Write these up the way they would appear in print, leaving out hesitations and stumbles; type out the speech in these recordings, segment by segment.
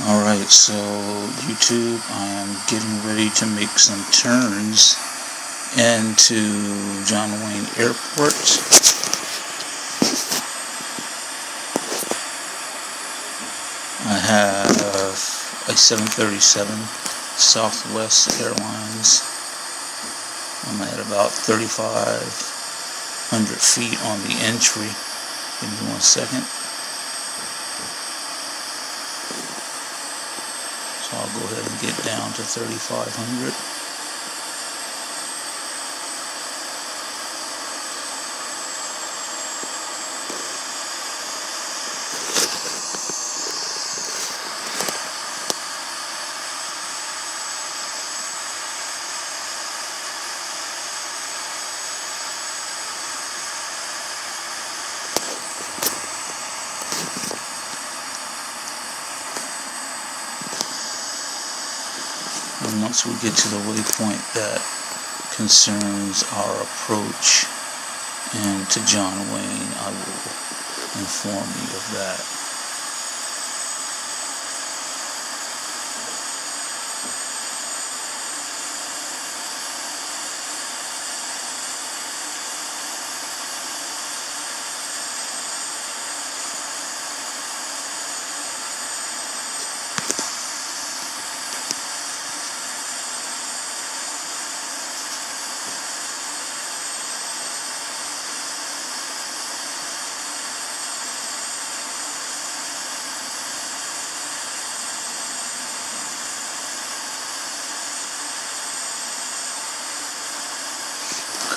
Alright, so YouTube, I am getting ready to make some turns into John Wayne Airport. I have a 737 Southwest Airlines. I'm at about 3,500 feet on the entry. Give me 1 second. So I'll go ahead and get down to 3,500. And once we get to the waypoint that concerns our approach into John Wayne, I will inform you of that.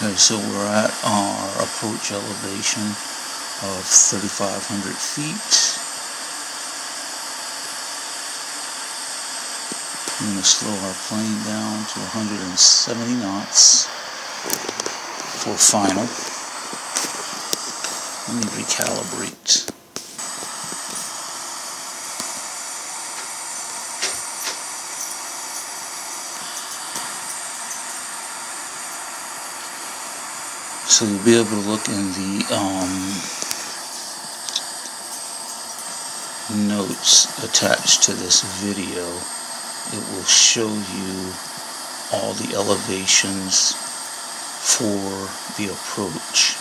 Okay, so we're at our approach elevation of 3,500 feet. I'm going to slow our plane down to 170 knots for final. Let me recalibrate. So you'll be able to look in the notes attached to this video. It will show you all the elevations for the approach.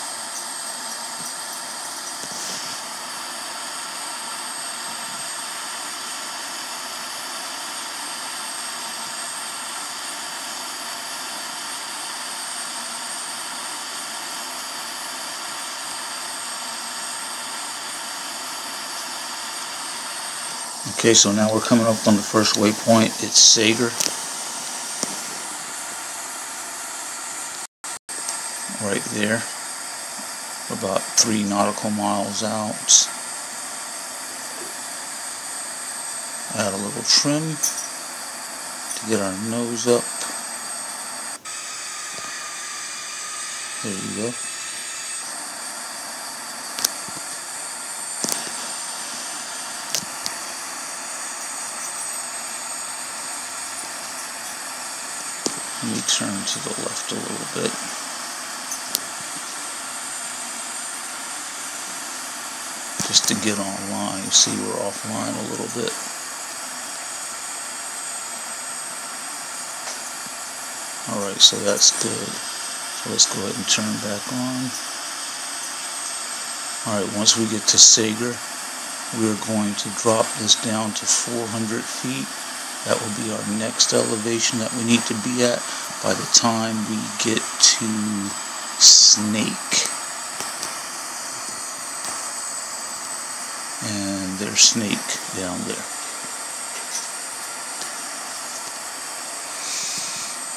Okay, so now we're coming up on the first waypoint. It's Sager. Right there. We're about 3 nautical miles out. Add a little trim to get our nose up. There you go. Let me turn to the left a little bit. Just to get online. You see we're offline a little bit. Alright, so that's good. So let's go ahead and turn back on. Alright, once we get to Sager, we're going to drop this down to 400 feet. That will be our next elevation that we need to be at by the time we get to Snake. And there's Snake down there.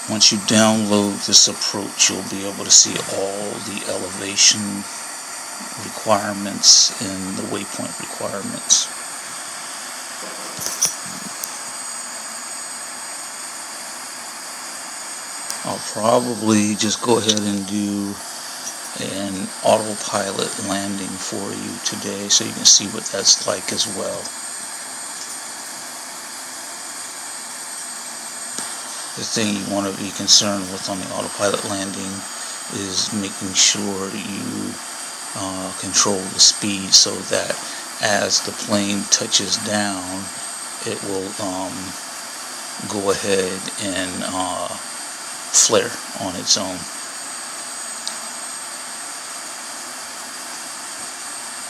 Once you download this approach, you'll be able to see all the elevation requirements and the waypoint requirements. I'll probably just go ahead and do an autopilot landing for you today so you can see what that's like as well. The thing you want to be concerned with on the autopilot landing is making sure you control the speed so that as the plane touches down, it will go ahead and flare on its own.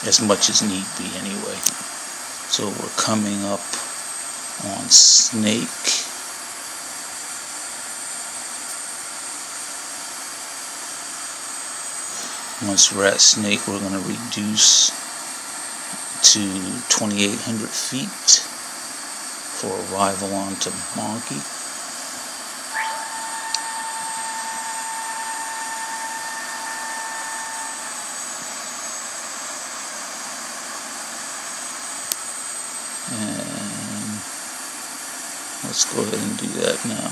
As much as need be anyway. So we're coming up on snake. Once we're at snake, we're going to reduce to 2,800 feet for arrival onto BONKE. And let's go ahead and do that now.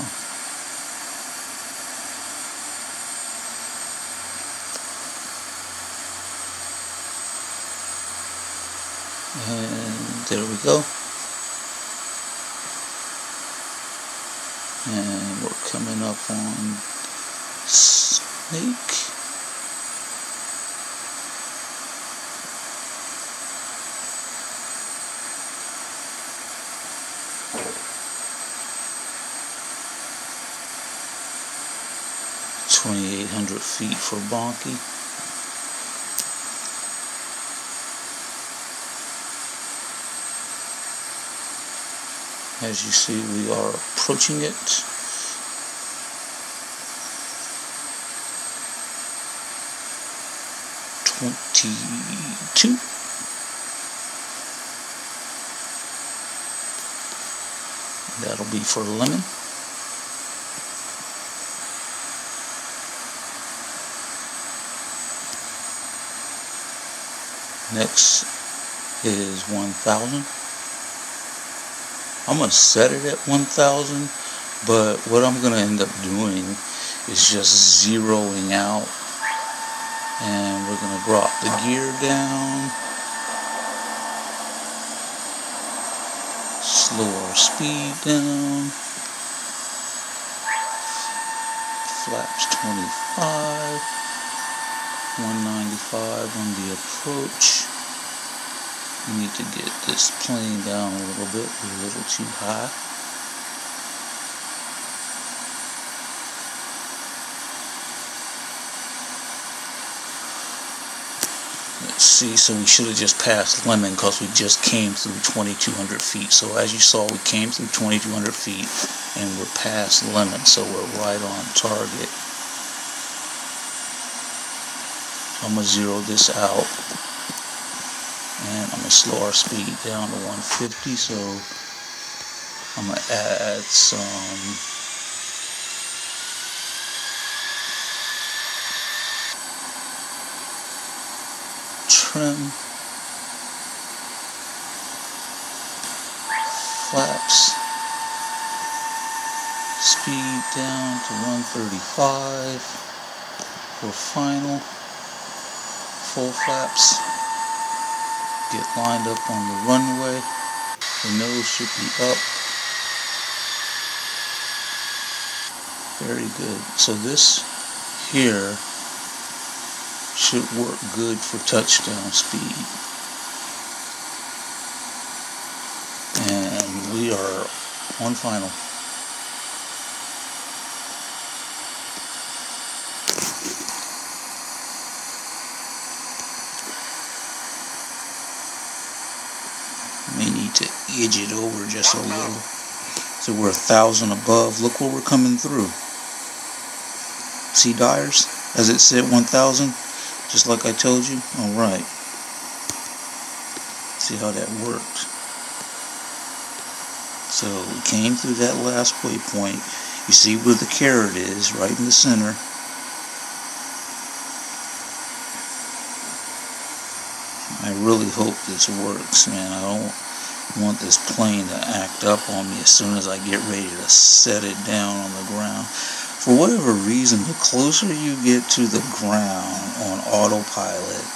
And there we go. And we're coming up on snake. $2,800 feet for BONKE. As you see, we are approaching it. $22. That'll be for lemon. Next is 1,000. I'm going to set it at 1,000, but what I'm going to end up doing is just zeroing out, and we're going to drop the gear down, slow our speed down, flaps 25, 195 on the approach. We need to get this plane down a little bit. We're a little too high. Let's see, so we should have just passed lemon because we just came through 2,200 feet. So as you saw, we came through 2,200 feet and we're past lemon, so we're right on target. I'm going to zero this out. And I'm going to slow our speed down to 150, so I'm going to add some trim, flaps, speed down to 135 for final, full flaps. Get lined up on the runway. The nose should be up. Very good. So this here should work good for touchdown speed. And we are on final. May need to edge it over just a little. So we're 1,000 above. Look where we're coming through. See DYERS? As it said 1,000? Just like I told you? Alright. See how that worked. So we came through that last waypoint. You see where the carrot is, right in the center. I really hope this works, man. I don't want this plane to act up on me as soon as I get ready to set it down on the ground. For whatever reason, the closer you get to the ground on autopilot,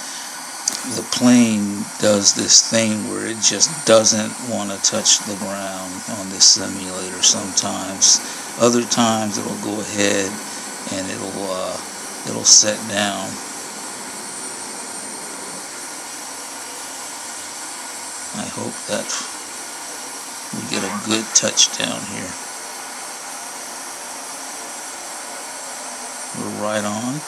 the plane does this thing where it just doesn't want to touch the ground on this simulator sometimes. Other times it'll go ahead and it'll set down. I hope that we get a good touchdown here. We're right on.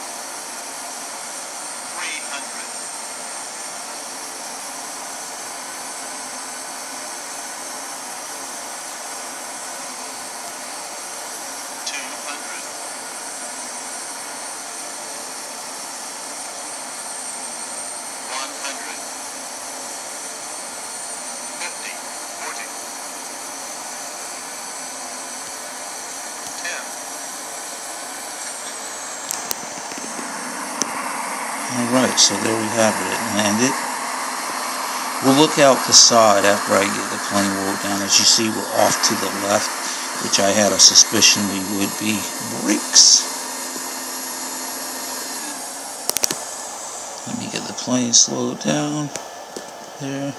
100, 50, 40. Alright, so there we have it. It landed. We'll look out the side after I get the plane rolled down. As you see, we're off to the left, which I had a suspicion we would be. Brakes. Let me get the plane slowed down. There.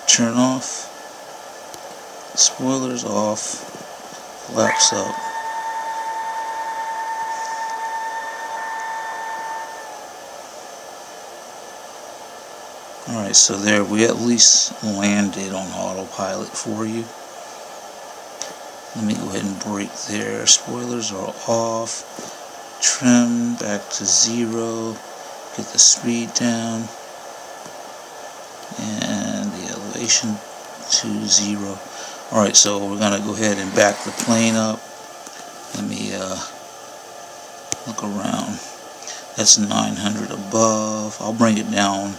Turn off. Spoilers off. Flaps up. Alright, so there we at least landed on autopilot for you. Let me go ahead and brake there. Spoilers are off. Trim back to 0. Get the speed down. And the elevation to 0. Alright, so we're going to go ahead and back the plane up. Let me look around. That's 900 above. I'll bring it down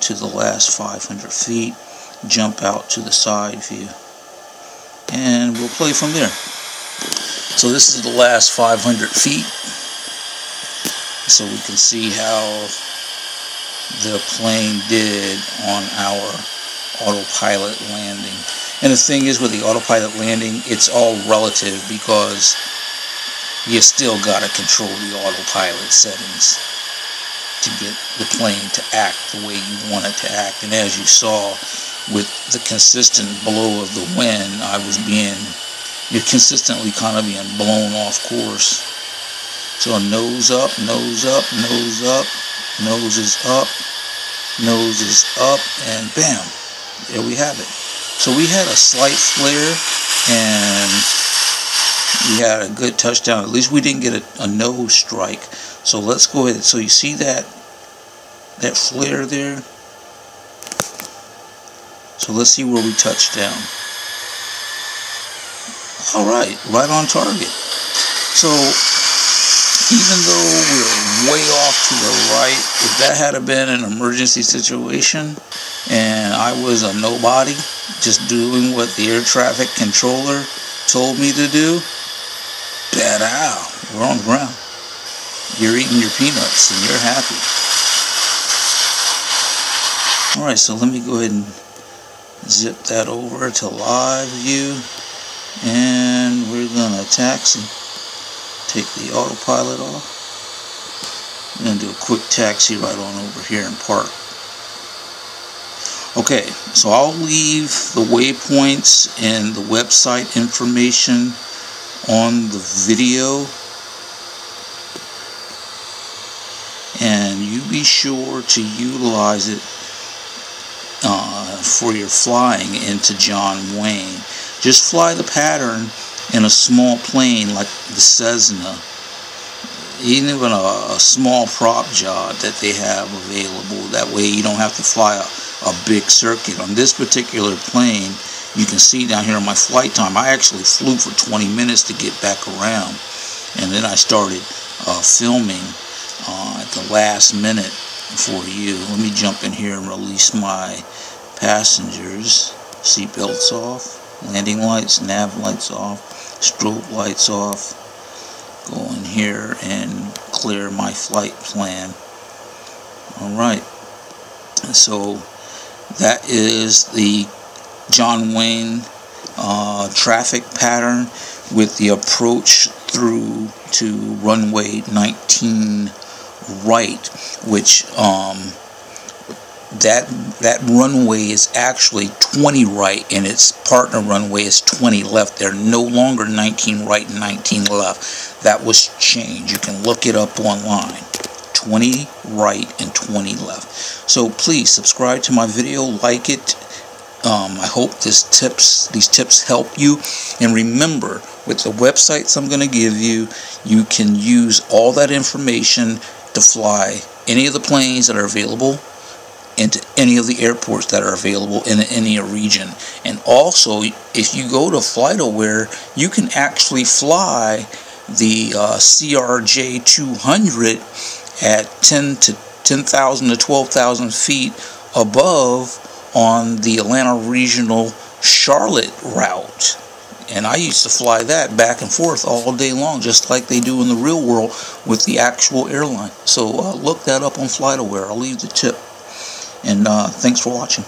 to the last 500 feet, jump out to the side view, and we'll play from there. So this is the last 500 feet, so we can see how the plane did on our autopilot landing. And the thing is, with the autopilot landing, it's all relative, because you still got to control the autopilot settings to get the plane to act the way you want it to act. And as you saw, with the consistent blow of the wind, you're consistently kind of being blown off course. So nose up, nose up, nose up, nose is up, nose is up, and bam, there we have it. So we had a slight flare, and we had a good touchdown. At least we didn't get a nose strike. So let's go ahead. So you see that flare there? So let's see where we touch down. Alright, right on target. So even though we're way off to the right, if that had been an emergency situation and I was a nobody just doing what the air traffic controller told me to do, we're on the ground. You're eating your peanuts and you're happy. Alright, so let me go ahead and zip that over to live view, and we're gonna taxi. Take the autopilot off. I'm gonna do a quick taxi right on over here and park. Okay, so I'll leave the waypoints and the website information on the video, and you be sure to utilize it for your flying into John Wayne. Just fly the pattern in a small plane like the Cessna, even a small prop job that they have available. That way you don't have to fly a big circuit. On this particular plane, you can see down here on my flight time, I actually flew for 20 minutes to get back around, and then I started filming at the last minute for you. Let me jump in here and release my passengers. Seatbelts off, landing lights, nav lights off, strobe lights off. Go in here and clear my flight plan. Alright, so that is the John Wayne traffic pattern with the approach through to runway 19 right, which that runway is actually 20 right, and its partner runway is 20 left. They're no longer 19 right and 19 left. That was changed. You can look it up online. 20 right and 20 left. So please subscribe to my video, like it, I hope these tips help you. And remember, with the websites I'm going to give you, you can use all that information to fly any of the planes that are available into any of the airports that are available in any region. And also, if you go to FlightAware, you can actually fly the CRJ200 at 10,000 to 12,000 feet above on the Atlanta Regional Charlotte route. And I used to fly that back and forth all day long, just like they do in the real world with the actual airline. So look that up on FlightAware. I'll leave the tip. And thanks for watching.